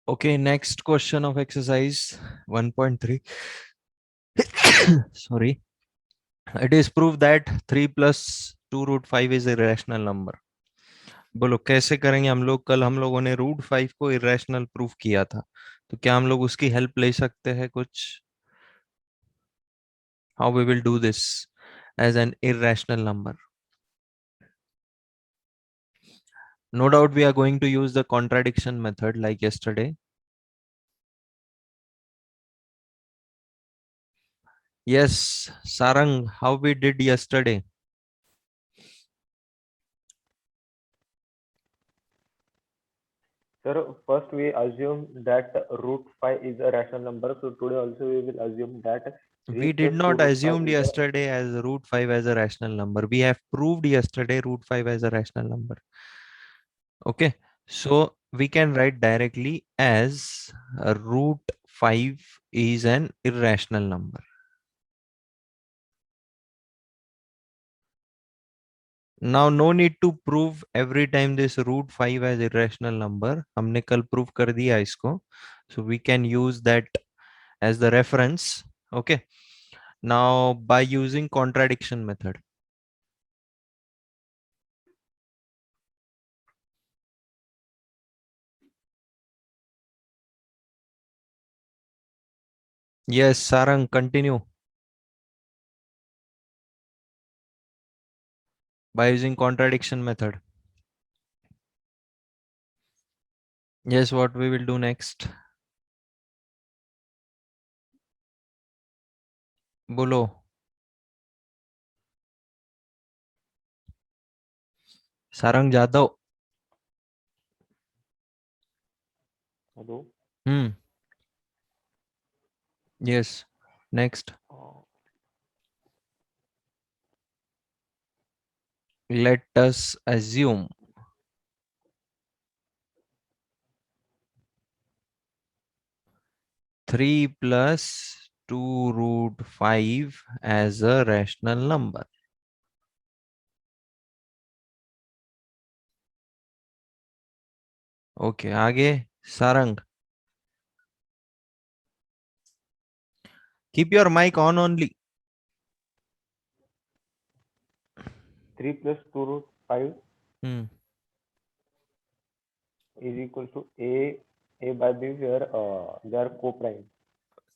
Okay, next question of exercise 1.3. Sorry. It is proved that 3 plus 2 root 5 is a irrational number. बोलो कैसे करेंगे हम लोग? कल हम लोगों ने रूट 5 को इरेशनल प्रूफ किया था, तो क्या हम लोग उसकी हेल्प ले सकते हैं कुछ? How we will do this as an irrational number? No doubt we are going to use the contradiction method like yesterday. Yes, Sarang, how we did yesterday? Sir, first we assume that root 5 is a rational number. So today also we will assume that 3 We did plus 2 not root 5 assume is a... yesterday as root 5 as a rational number. We have proved yesterday root 5 as a rational number. Okay, so we can write directly as root 5 is an irrational number. Now no need to prove every time this root 5 as irrational number. हमने कल prove कर दिया इसको. So we can use that as the reference. Okay. Now by using contradiction method. Yes, Sarang, continue. By using contradiction method. Yes, what we will do next? बोलो. Sarang Jadav. Hello. Yes. Next. Let us assume three plus 2 root 5 as a rational number. Okay, आगे Sarang. Keep your mic on only. 3 plus 2 root 5 Hmm. is equal to A by B, where they are co-prime.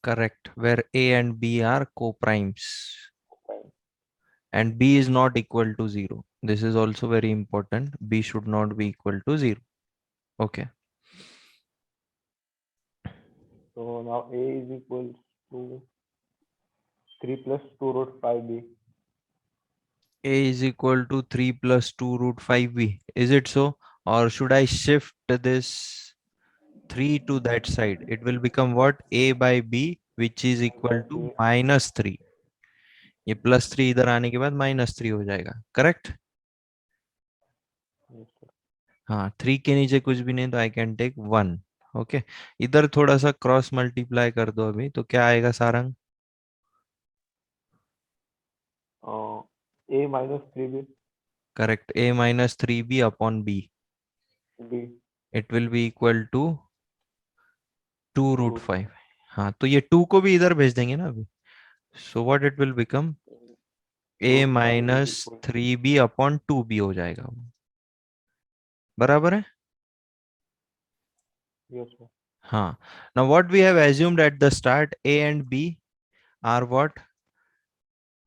Correct. Where A and B are co-primes. Co-prime. And B is not equal to 0. This is also very important. B should not be equal to 0. Okay. So now A is equal to 3 plus 2 root 5B. A is equal to 3 plus 2 root 5B. Is it so? Or should I shift this 3 to that side? It will become what? A by B, which is 1 by equal to B. -3. ये +3 इधर आने के बाद -3 हो जाएगा. Correct? Yes, sir. हाँ, 3 के नीचे कुछ भी नहीं तो आई कैन टेक 1. ओके, इधर थोड़ा सा क्रॉस मल्टीप्लाई कर दो अभी, तो क्या आएगा Sarang? A minus 3B. Correct. A minus 3B upon B. B. It will be equal to 2 2 root root 5. हाँ, तो ये 2 को भी इधर भेज देंगे ना अभी. So what it will become? 5. A Root 5 is minus equal. 3B upon 2B हो जाएगा वो. बराबर है? Yes, sir. हाँ. Now what we have assumed at the start, A and B are what?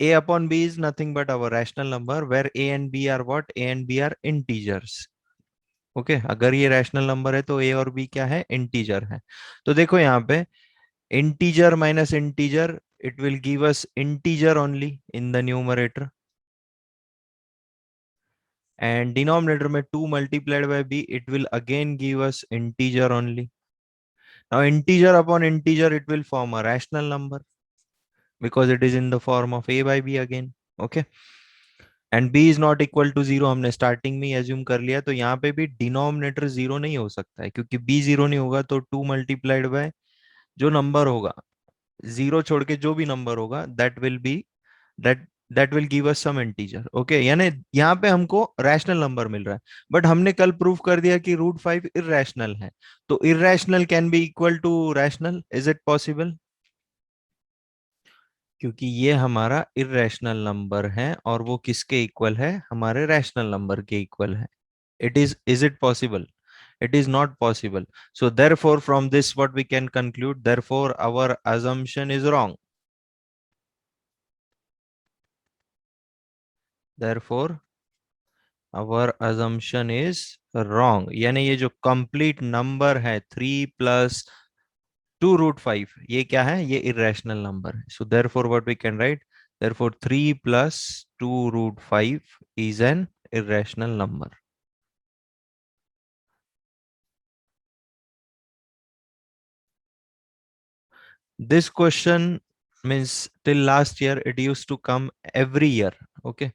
A upon B is nothing but our rational number, where A and B are what? A and B are integers. Okay अगर ये rational number है तो ए और B क्या है? Integer है. तो देखो यहाँ पे integer minus integer, it will give us integer only in the numerator, and denominator में 2 multiplied by b, it will again give us integer only. Now integer upon integer, it will form a rational number because it is in the form of a by b again. Okay, and b is not equal to 0 हमने starting में assume कर लिया, तो यहाँ पे भी denominator 0 नहीं हो सकता है, क्योंकि b 0 नहीं होगा तो 2 मल्टीप्लाइड बाय जो नंबर होगा, 0 छोड़ के जो भी नंबर होगा, that will be that that will give us some integer. Okay, यानी यहाँ पे हमको रैशनल नंबर मिल रहा है, बट हमने कल प्रूव कर दिया कि √5 इरेशनल है, तो irrational can be equal to rational, is it possible? क्योंकि ये हमारा इरेशनल नंबर है और वो किसके इक्वल है? हमारे रैशनल नंबर के इक्वल है. Is it possible? It is not possible. So therefore from this what we can conclude, therefore our assumption is wrong. Therefore our assumption is wrong. यानी ये जो complete number है 3 plus 2√5, ये क्या है? ये irrational number है. So therefore what we can write, therefore 3 plus 2√5 is an irrational number. This question means till last year it used to come every year. Okay,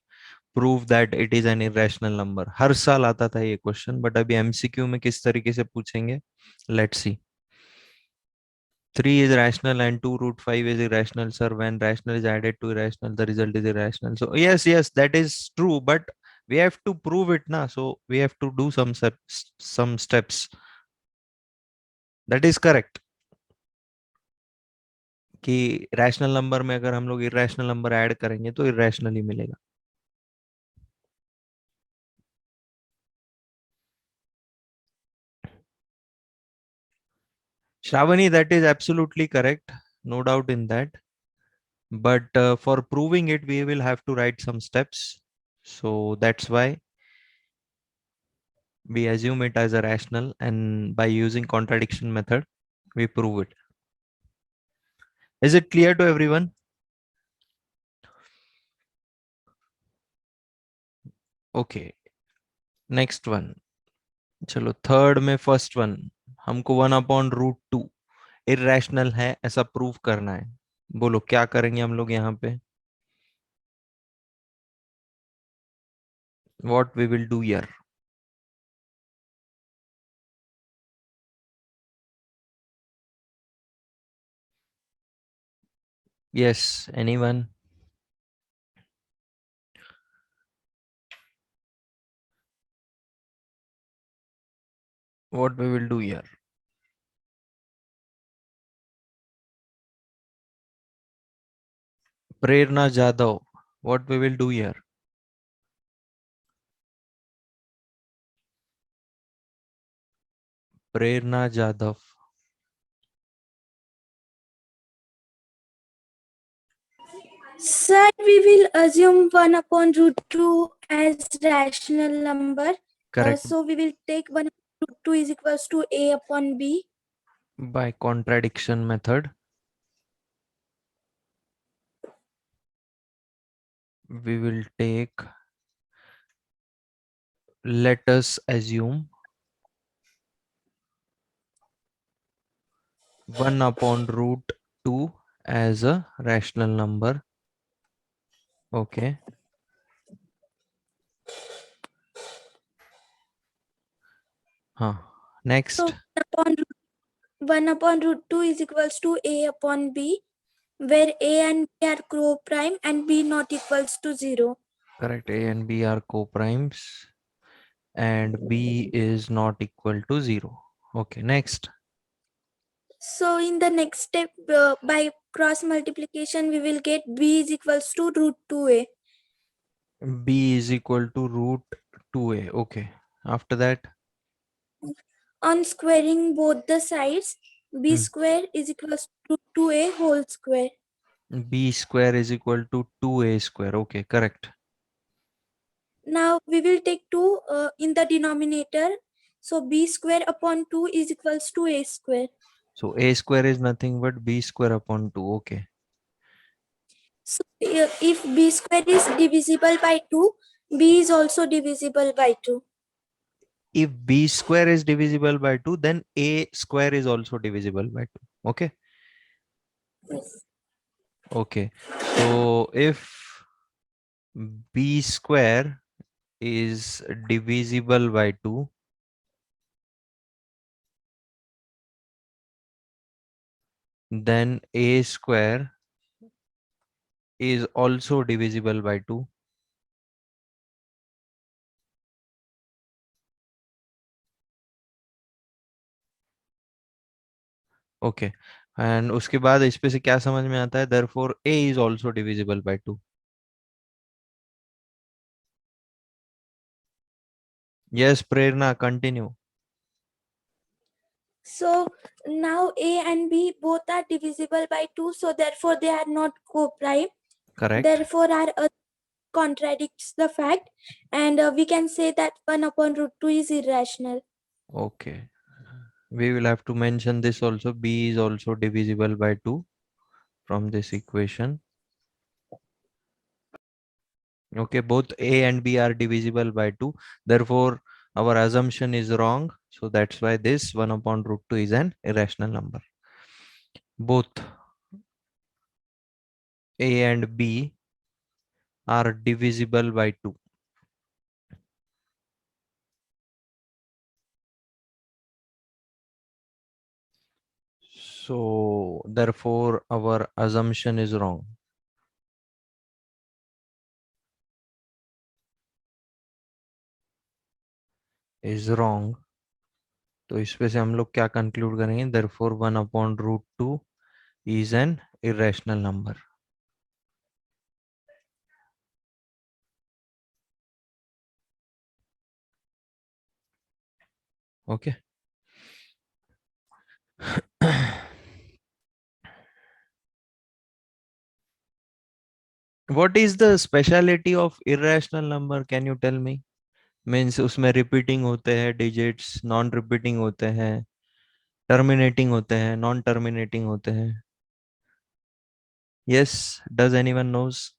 prove that it is an irrational number. हर साल आता था ये question, but अभी MCQ में किस तरीके से पूछेंगे, let's see. 3 is rational and 2√5 is irrational, sir. When rational is added to irrational, the result is irrational. So yes, that is true, but we have to prove it na. So we have to do some steps. That is correct. कि rational number में अगर हम लोग irrational number add करेंगे तो irrational ही मिलेगा. Shravani, that is absolutely correct. No doubt in that. But for proving it, we will have to write some steps. So that's why we assume it as a rational, and by using contradiction method, we prove it. Is it clear to everyone? Okay. Next one. चलो third में first one, हमको 1/√2 irrational है ऐसा prove करना है. बोलो क्या करेंगे हम लोग यहाँ पे? What we will do here? Yes, anyone? What we will do here? Prerna Jadhav, what we will do here? Prerna Jadhav. Sir, we will assume 1/√2 as rational number. Correct. So we will take 1/√2 is equals to A upon B. By contradiction method, we will take, let us assume 1/√2 as a rational number. Okay. Next. So 1/√2 is equals to A upon B, where A and B are co-prime and B not equals to 0. Correct. A and B are co-primes and B is not equal to 0. Okay, next. So in the next step, by cross multiplication, we will get B is equals to √2A. B is equal to √2A. Okay. After that, On squaring both the sides, B square is equals to √2A whole square. B square is equal to 2A square. Okay, correct. Now we will take 2 in the denominator. So B square upon 2 is equals to A square. So A square is nothing but B square upon 2. Okay. So if B square is divisible by 2, B is also divisible by 2. If B square is divisible by 2, then A square is also divisible by 2. Okay. Yes. Okay. So if B square is divisible by 2, then A square is also divisible by 2. Okay, and उसके बाद इस पे से क्या समझ में आता है? Therefore a is also divisible by 2. Yes, Prerna, continue. So now A and B both are divisible by 2, so therefore they are not co-prime. Correct. Therefore our contradicts the fact, and we can say that 1 upon root 2 is irrational. Okay. We will have to mention this also. B is also divisible by 2 from this equation. Okay, both A and B are divisible by 2. Therefore, our assumption is wrong. So that's why this 1 upon root 2 is an irrational number. Both A and B are divisible by 2. So therefore, our assumption is wrong. Is wrong. तो इस पे से हम लोग क्या conclude करेंगे? therefore 1 upon root 2 is an irrational number. Okay. What is the speciality of irrational number? Can you tell me? Means उसमें repeating होते हैं digits, non repeating होते हैं, terminating होते हैं, non terminating होते हैं. Yes, does anyone knows?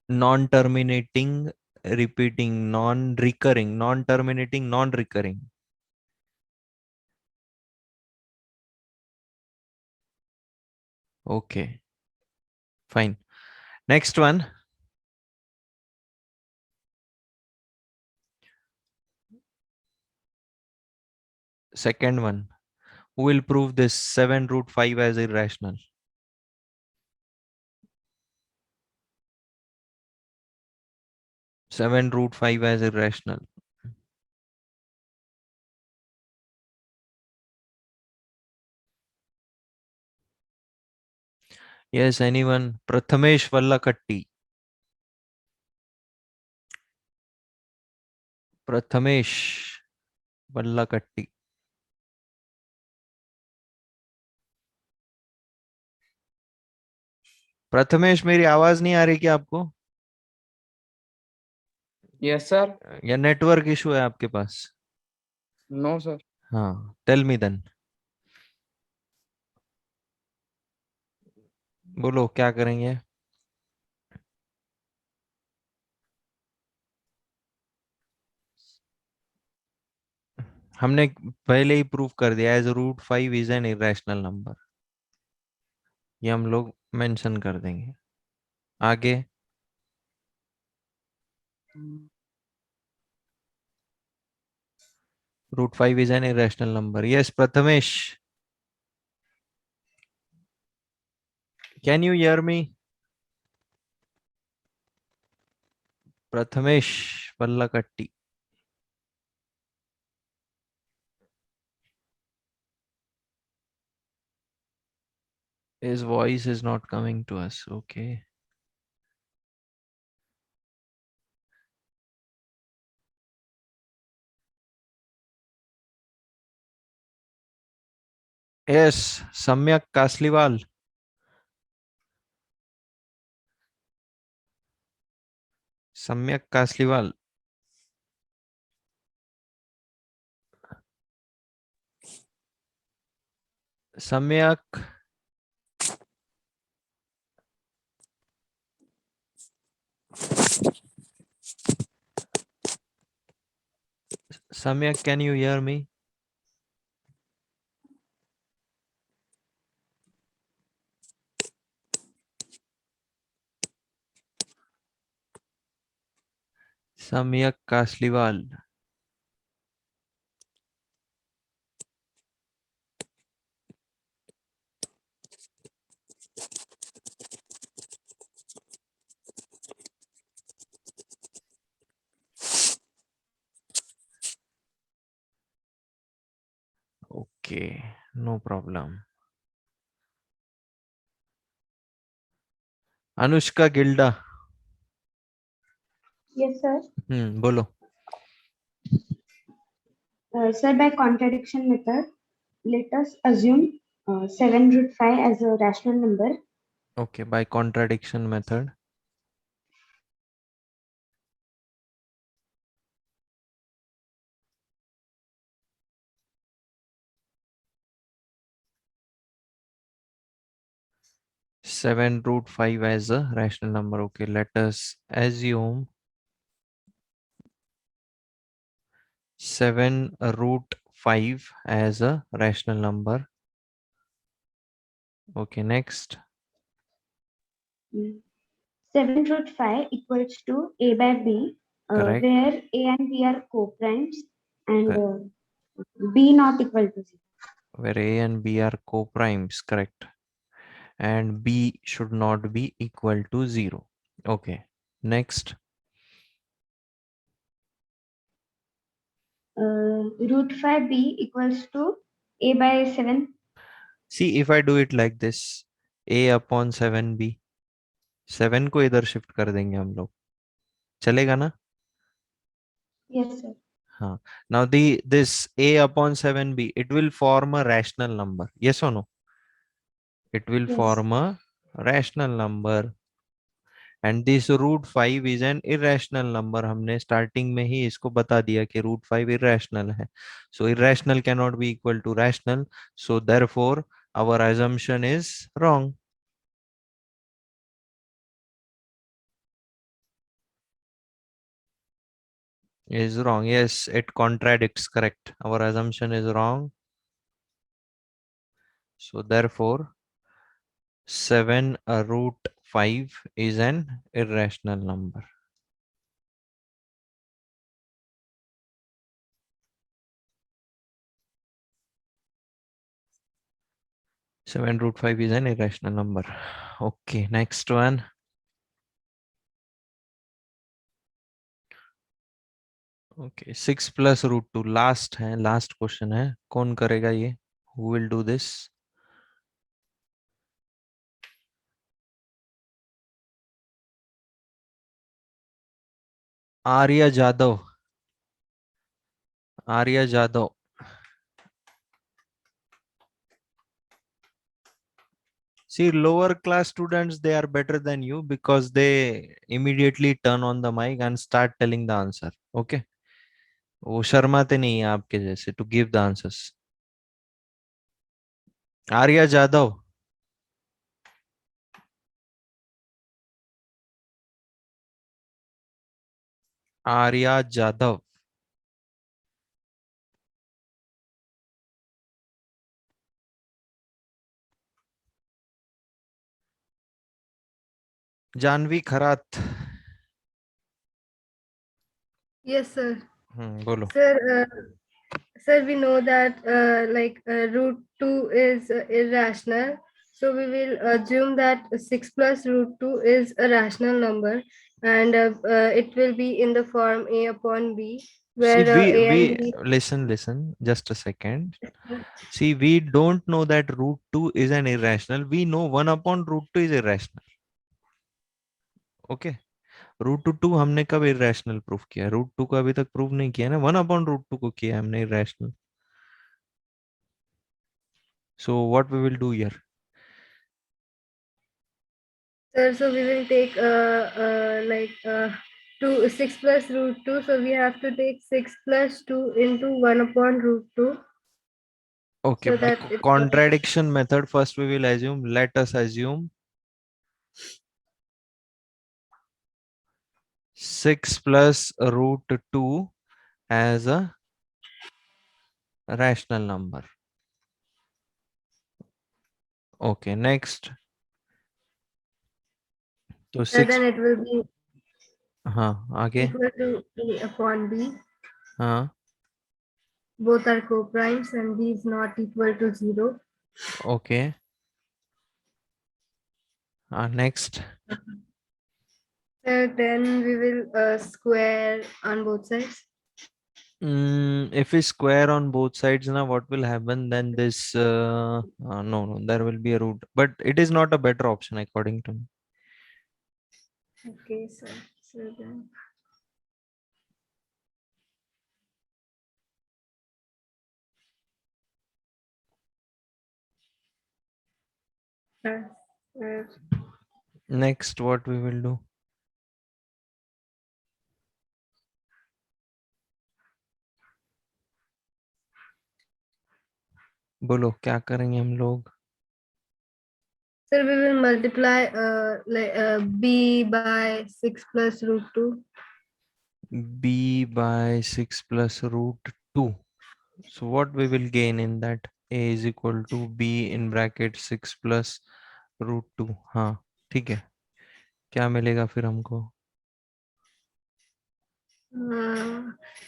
Non terminating, repeating, non recurring, non terminating, non recurring. Okay, fine. Next one. Second one. Who will prove this 7 root 5 as irrational? Seven root 5 as irrational. Yes, anyone? Prathamesh Vallakatti. Prathamesh वल्लाकट्टी. Prathamesh, मेरी आवाज नहीं आ रही क्या आपको? Yes sir. या network issue है आपके पास? No sir. हाँ, टेल मी देन. बोलो क्या करेंगे? हमने पहले ही प्रूव कर दिया as root 5 is an irrational number. ये हम लोग मेंशन कर देंगे आगे. Root 5 is an irrational number. Yes Prathamesh, can you hear me? Prathamesh Vallakatti. His voice is not coming to us. Okay. Yes, Samyak Kasliwal. Samyak Kasliwal. Samyak. Samyak, can you hear me? Samyak Kasliwal. Okay, no problem. Anushka Gilda. Yes, sir. बोलो. Sir, by contradiction method, let us assume 7 root 5 as a rational number. Okay, by contradiction method. Seven root 5 as a rational number. Okay, let us assume 7 root 5 as a rational number. Okay, next. 7 root 5 equals to a by b, Correct. where a and b are co-primes and Correct. b not equal to 0. Where a and b are co-primes, correct, and b should not be equal to 0. Okay, next. Root 5b equals to a by 7. See, if I do it like this, a upon 7b, 7 को इधर shift कर देंगे हम लोग, चलेगा ना? Yes, sir. हाँ. Now this a upon 7b, it will form a rational number. Yes or no? It will Yes. form a rational number. And this root 5 is an irrational number. हमने starting में ही इसको बता दिया कि root 5 irrational है. So irrational cannot be equal to rational. So therefore our assumption is wrong. Is wrong. Yes, it contradicts. Correct. Our assumption is wrong. So therefore 7 root 5 is an irrational number. Seven root 5 is an irrational number. Okay, next one. Okay, 6 plus root 2. Last question है. कौन करेगा ये? Who will do this? Arya Jadhav. Arya Jadhav. See, lower class students, they are better than you because they immediately turn on the mic and start telling the answer. Okay. वो शर्माते नहीं है आपके जैसे to give the answers. Arya Jadhav. Arya Jadhav. Jahnavi Kharat. Yes, sir. बोलो. Sir, we know that root 2 is irrational. So we will assume that 6 plus root 2 is a rational number, and it will be in the form a upon b, See, where a and b. listen, just a second. See, we don't know that root 2 is an irrational. We know 1 upon root 2 is irrational. Okay. Root two हमने कब irrational proof किया? Root 2 को अभी तक prove नहीं किया ना. 1 upon root 2 को किया हमने irrational. So what we will do here? Sir, so we will take 6 plus root 2. So we have to take 6 plus 2 into 1 upon root 2. Okay, So by that it, contradiction method, first we will assume, let us assume 6 plus root 2 as a rational number. Okay, next. So so 6. then it will be हाँ, आगे. equal to a upon b. हाँ. Both are co-primes and b is not equal to 0. Okay. Next. Then we will square on both sides. If we square on both sides, now what will happen? Then this no, there will be a root, but it is not a better option according to me. Okay, sir. So then. Uh, Next, what we will do? बोलो क्या करेंगे हम लोग? Sir, we will multiply b by 6 plus root 2. B by 6 plus root 2. So what we will gain in that? A is equal to B in bracket 6 plus root 2. हाँ ठीक है. क्या मिलेगा फिर हमको?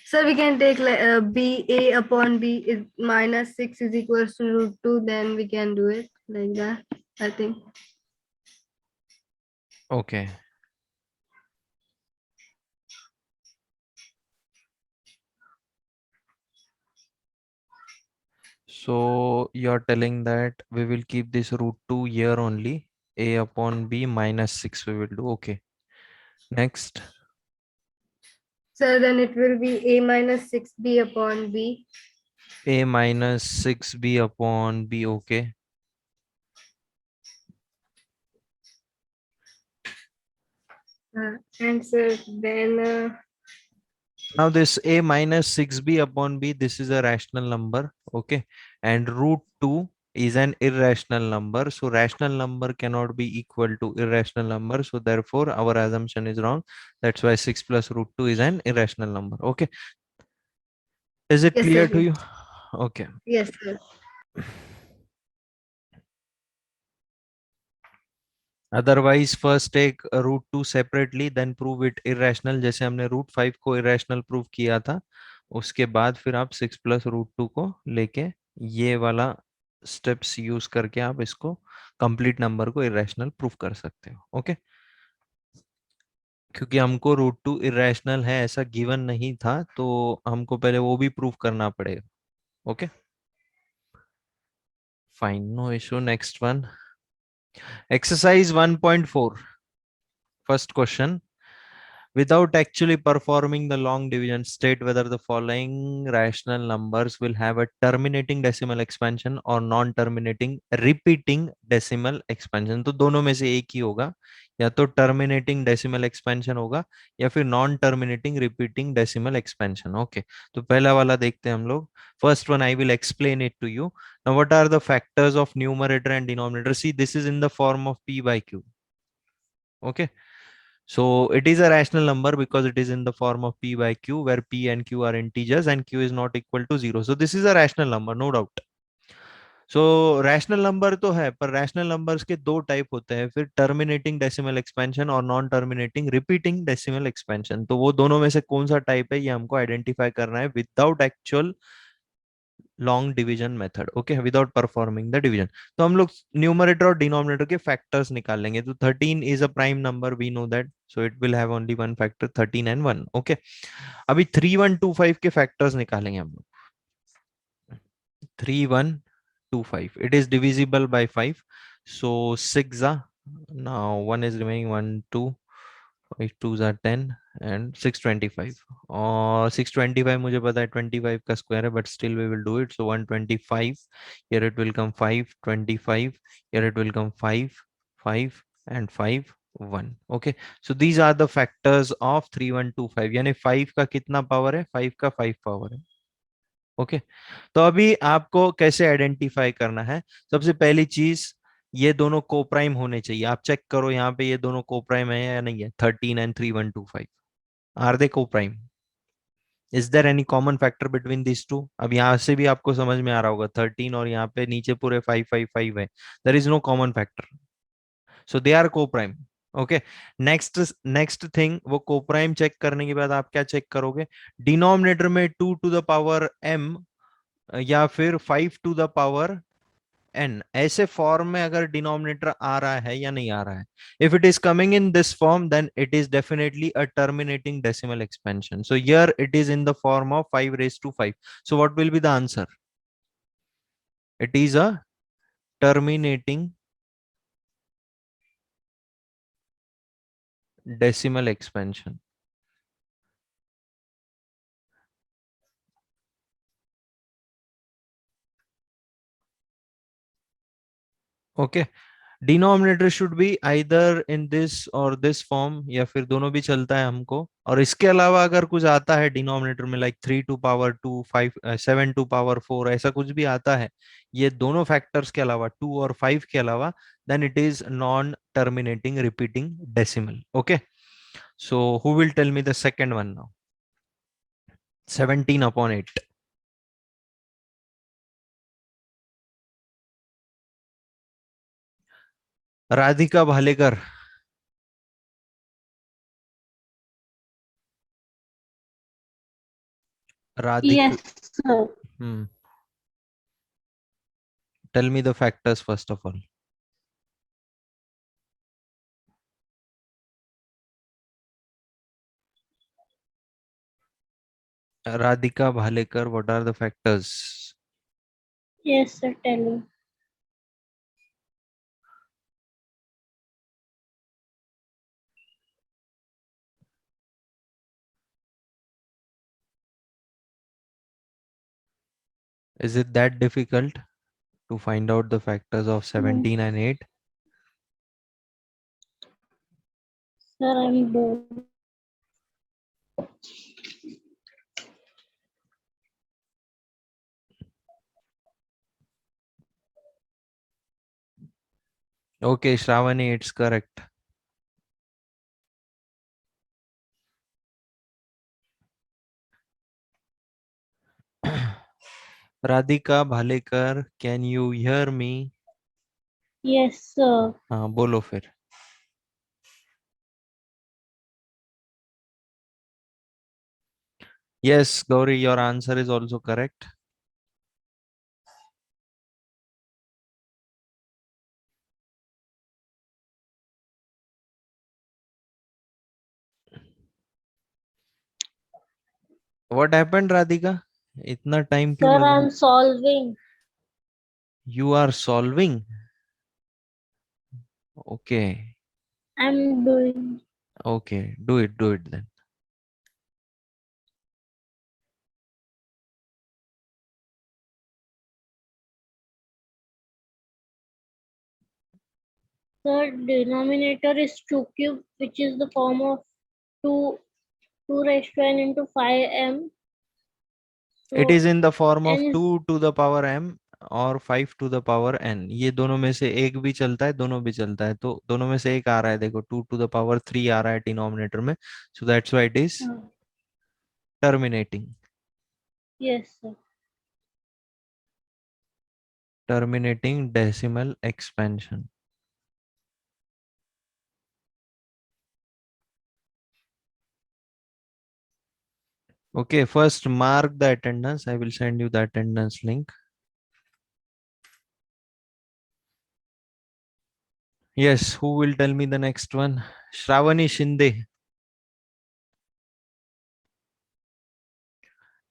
Sir, we can take like b a upon b is minus 6 is equals to root 2. Then we can do it like that, I think. Okay. So you're telling that we will keep this root 2 here only. A upon B minus 6 we will do. Okay. Next. Sir, then it will be a minus 6b upon b. A minus 6B upon B. Okay. And sir, then Now this A minus 6B upon B, this is a rational number. Okay. And root 2 is an irrational number. So rational number cannot be equal to irrational number. So therefore our assumption is wrong. That's why 6 plus root 2 is an irrational number. Okay. Is it yes, clear sir. to you? Okay. Yes, sir. Otherwise first take root 2 separately, then prove it irrational. जैसे हमने root 5 को irrational prove किया था, उसके बाद फिर आप 6 plus root 2 को लेके ये वाला steps use करके आप इसको complete number को irrational prove कर सकते हो. ओके. क्योंकि हमको रूट 2 irrational है ऐसा गिवन नहीं था, तो हमको पहले वो भी प्रूव करना पड़ेगा. Okay. Fine, no issue. Next one, exercise 1.4. First question. Without actually performing the long division, state whether the following rational numbers will have a terminating decimal expansion or non-terminating repeating decimal expansion. तो दोनों में से एक ही होगा, या तो terminating decimal expansion होगा या फिर non-terminating repeating decimal expansion. Okay, तो पहला वाला देखते हैं हम लोग. First one I will explain it to you. Now what are the factors of numerator and denominator? See, this is in the form of p by q. Okay. So it is a rational number because it is in the form of p by q, where p and q are integers and q is not equal to 0. So this is a rational number, no doubt. So rational number तो है, पर rational numbers के दो type होते हैं, फिर terminating decimal expansion और non terminating repeating decimal expansion. तो वो दोनों में से कौन सा टाइप है ये हमको आइडेंटिफाई करना है without actual long division method. Okay, without performing the division. तो हम लोग न्यूमरेटर और डिनोमिनेटर के फैक्टर्स निकाल लेंगे. तो 13 is a prime number, we know that, so it will have only one factor, 13 and 1. Okay, अभी 3125 के फैक्टर्स निकालेंगे हम लोग. 3125, it is divisible by 5, so 6 are, now 1 is remaining, 1 2 5 2s are 10 and 625. और 625 मुझे पता है 25 का स्क्वायर है, but still we will do it. So 125, here it will come 5 25, here it will come 5 5 and 5 1. Okay, so these are the factors of 3125. यानी 5 का कितना power है? 5 का 5 पावर है. ओके, तो अभी आपको कैसे आइडेंटिफाई करना है? सबसे पहली चीज, ये दोनों कोप्राइम होने चाहिए. आप चेक करो यहाँ पे ये दोनों कोप्राइम है या नहीं है. 13 and 3125, are they coprime? Is there any common factor between this two? अब यहाँ से भी आपको समझ में आ रहा होगा, 13 और यहाँ पे नीचे पूरे 555 है, there is no common factor, so they are coprime. Okay, next thing, वो कोप्राइम चेक करने के बाद आप क्या चेक करोगे? डिनोमिनेटर में 2 टू द पावर m या फिर 5 टू द पावर n, ऐसे फॉर्म में अगर डिनोमिनेटर आ रहा है या नहीं आ रहा है. If it is coming in this form, then it is definitely a terminating decimal expansion. So here it is in the form of 5 raised to 5. So what will be the answer? It is a terminating decimal expansion. Okay. Denominator should be either in this और this form, या फिर दोनों भी चलता है हमको. और इसके अलावा अगर कुछ आता है डिनोमिनेटर में, like 3 to power 2, 5, 7 to power 4, ऐसा कुछ भी आता है ये दोनों फैक्टर्स के अलावा, 2 और 5 के अलावा, then it is non terminating repeating decimal. Okay, so who will tell me the second one now? 17/8. Radhika Bhalekar. Radhika. Yes, sir. Hmm. Tell me the factors first of all. Radhika Bhalekar, what are the factors? Yes, sir. Tell me. Is it that difficult to find out the factors of 17 and 8? Sir, I'm bored. Okay, Shravani, it's correct. Radhika Bhalekar, can you hear me? Yes, sir. हाँ बोलो फिर. Yes, Gauri, your answer is also correct. What happened, Radhika? इतना time क्यों Sir, लगा? I'm solving. You are solving. Okay. I'm doing. Okay, do it then. The denominator is 2 cube, which is the form of 2, 2 raised to n into 5m. It So is in the form of n is 2 to the power m और 5 to the power n. ये दोनों में से एक भी चलता है, दोनों भी चलता है, तो दोनों में से एक आ रहा है. देखो 2 to the power 3 आ रहा है डिनोमिनेटर में. So that's why it is terminating. yes, sir. Terminating decimal expansion. Okay, first mark the attendance. I will send you the attendance link. Yes, who will tell me the next one? Shravani Shinde.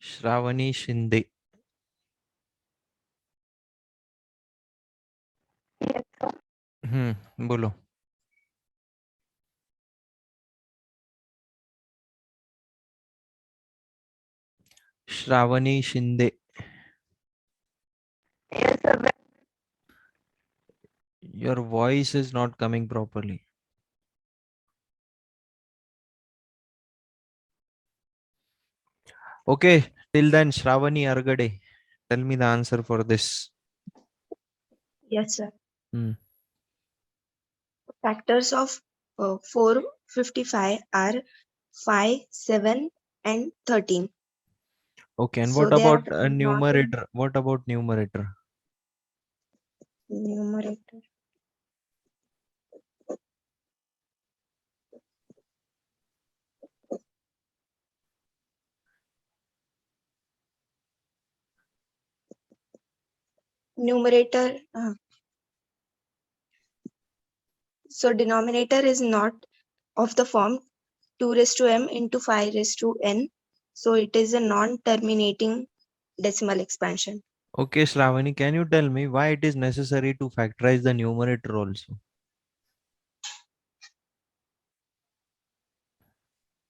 Shravani Shinde. बोलो. Shravani Shinde. Your voice is not coming properly. Okay, till then, Shravani Argade, tell me the answer for this. Yes, sir. Hmm. Factors of 455 are 5, 7, and 13. Okay, and So what they are about not in numerator? What about numerator? numerator. numerator, so denominator is not of the form 2 raised to m into 5 raised to n. So it is a non-terminating decimal expansion. Okay, Shravani, can you tell me why it is necessary to factorize the numerator also?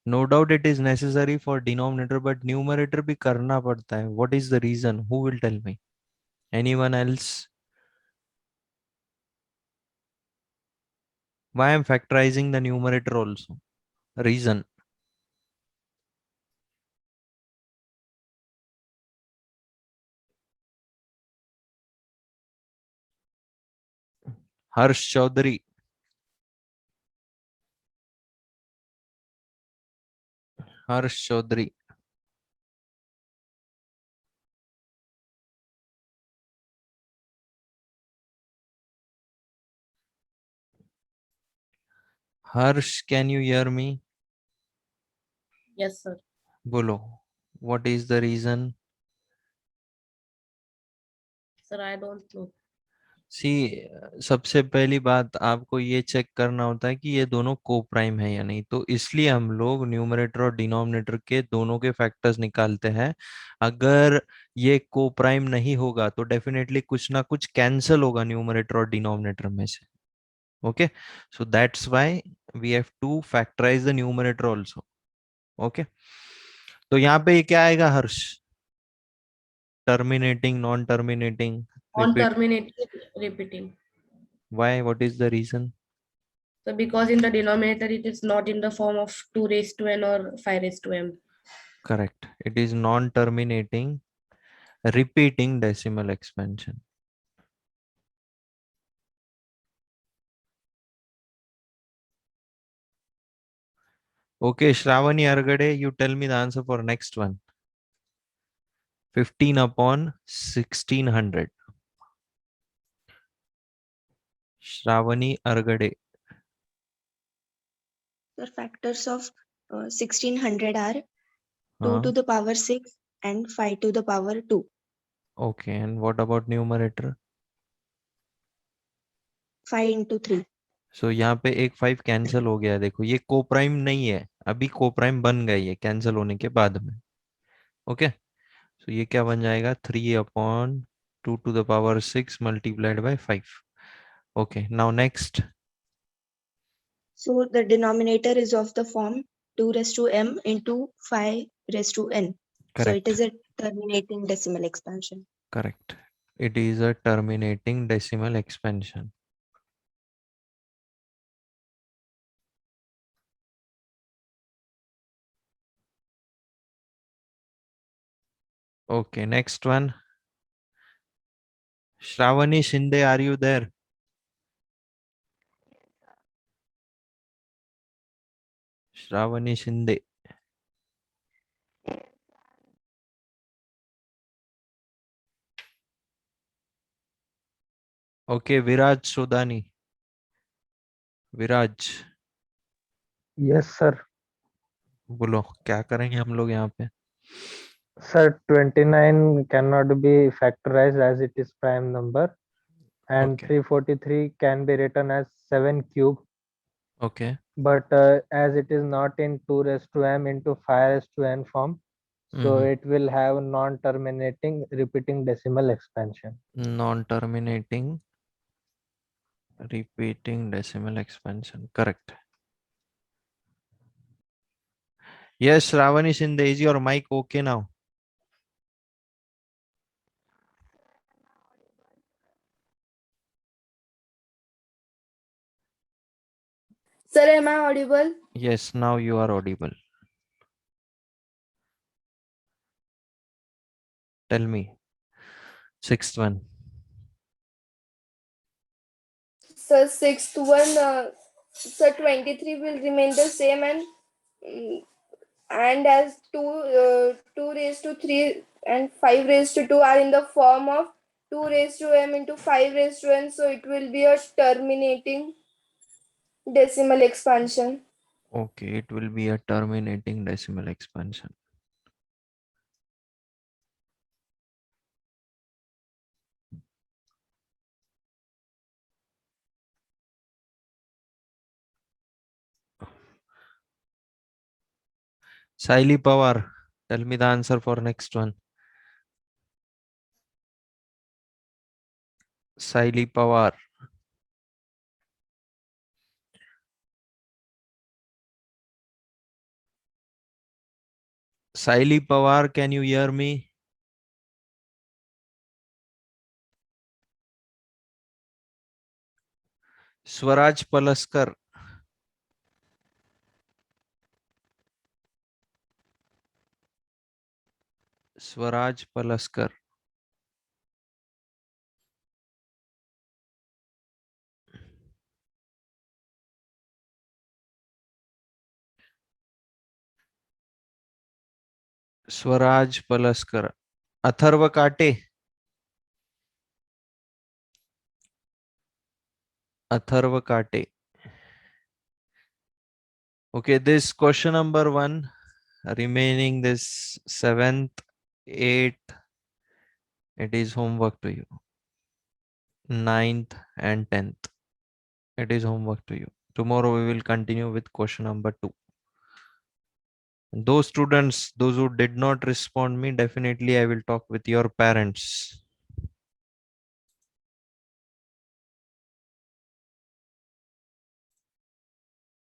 No doubt it is necessary for denominator, but numerator भी करना पड़ता है. What is the reason? Who will tell me? Anyone else? Why I'm factorizing the numerator also? Reason. Harsh Chaudhary. Harsh Chaudhary. Harsh, can you hear me? Yes, sir. Bolo. What is the reason? Sir, I don't know. सी सबसे पहली बात आपको ये check करना होता है कि ये दोनों को प्राइम है या नहीं, तो इसलिए हम लोग न्यूमरेटर और डिनोमिनेटर के दोनों के फैक्टर्स निकालते हैं. अगर ये को प्राइम नहीं होगा तो डेफिनेटली कुछ ना कुछ कैंसिल होगा न्यूमरेटर और डिनोमिनेटर में से. Okay, so that's why we have to factorise the numerator also. Okay, तो यहाँ पे ये क्या आएगा Harsh? Terminating, non terminating, On repeat. terminating, repeating. Why? What is the reason? So because in the denominator, it is not in the form of 2 raised to n or 5 raised to m. Correct. It is non-terminating, repeating decimal expansion. Okay, Shravani Argade, you tell me the answer for next one. 15 upon 1600. Shravani Argade. The factors of 1600 are 2 Huh? to the power 6 and 5 to the power 2. Okay, and what about numerator? 5 into 3. So यहाँ पे एक 5 cancel हो गया है. देखो ये को prime नहीं है, अभी को प्राइम बन गई है कैंसिल होने के बाद में. ओके, सो ये क्या बन जाएगा? 3 upon 2 to the power 6 multiplied by 5. Okay, now next. So the denominator is of the form 2 raised to m into 5 raised to n. So Correct. it is a terminating decimal expansion. Correct. It is a terminating decimal expansion. Okay, next one. Shravani Shinde, are you there? Shravani Shinde. Okay, Viraj Sodani. Viraj. Yes, sir. बोलो क्या करेंगे हम लोग यहाँ पे? Sir, 29 cannot be factorized as it is prime number, and Okay. 343 can be written as 7 cube. Okay. But as it is not in 2 raised to m into 5 raised to n form, so it will have non-terminating repeating decimal expansion. Non-terminating repeating decimal expansion. Correct. Yes, Shravani Shinde, is your mic okay now? Sir, am I audible? Yes, now you are audible. Tell me. Sixth one. Sir, sixth one, sir, 23 will remain the same, and as 2 raised to 3 and 5 raised to 2 are in the form of 2 raised to m into 5 raised to n, so it will be a terminating decimal expansion. Okay, it will be a terminating decimal expansion. Saili Pawar, tell me the answer for next one. Saili Pawar. Saili Pawar, can you hear me? Swaraj Palaskar. Swaraj Palaskar. Swaraj Palaskar. Atharva Kate. Atharva Kate. Okay, this question number 1, remaining this 7th, 8th, it is homework to you. 9th and 10th, it is homework to you. Tomorrow we will continue with question number 2. Those students, those who did not respond me, definitely I will talk with your parents.